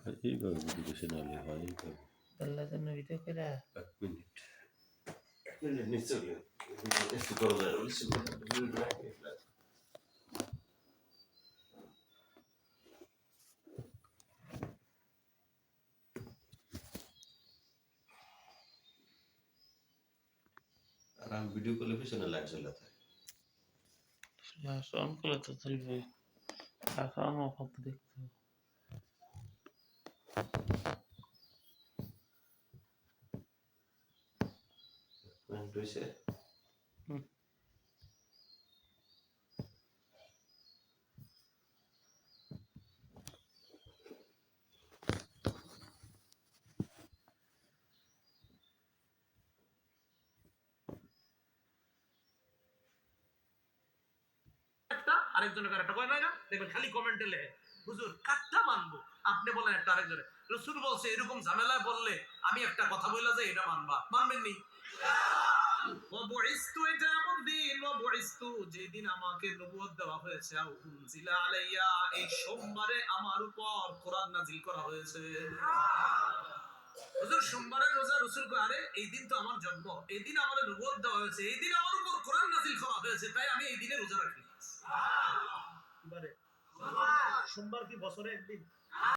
এইভাবে নোটিফিকেশন আলে হয় এইভাবে। আল্লাহ যেন ভিডিও করে 1 মিনিট। 1 মিনিট নিচে গিয়ে একটু করে দেয় বলছি। আর আমি ভিডিও কলে পিছনে লাইট জ্বালাতে অন করলে তো চলবে টাকা আমার কত দেখতে হবে। মিনিট হয়েছে। আরেকজনের কারটা কয় না দেখবেন খালি কমেন্টে লেখে হুজুর কাটটা মানবো আপনি বলেন একটা আরেকজনে রাসূল বলছে এরকম ঝামেলায় বললে আমি একটা কথা বইলা যে এটা মানবা মানবেন নি ওয়াবুইস্তু এটা এমন দিন ওয়াবুইস্তু যেদিন আমাকে নবুয়ত দেওয়া হয়েছে আও উনজিলা আলাইয়া এই সোমবারে আমার উপর কোরআন নাযিল করা হয়েছে হুজুর সোমবারের রোজা রাসূল কয় আরে এই দিন তো আমার জন্ম এই দিন আমার নবুয়ত দেওয়া হয়েছে এই দিন আমার উপর কোরআন নাযিল করা হয়েছে তাই আমি এই দিনে রোজা রাখি সোমবার কি বছরে একদিন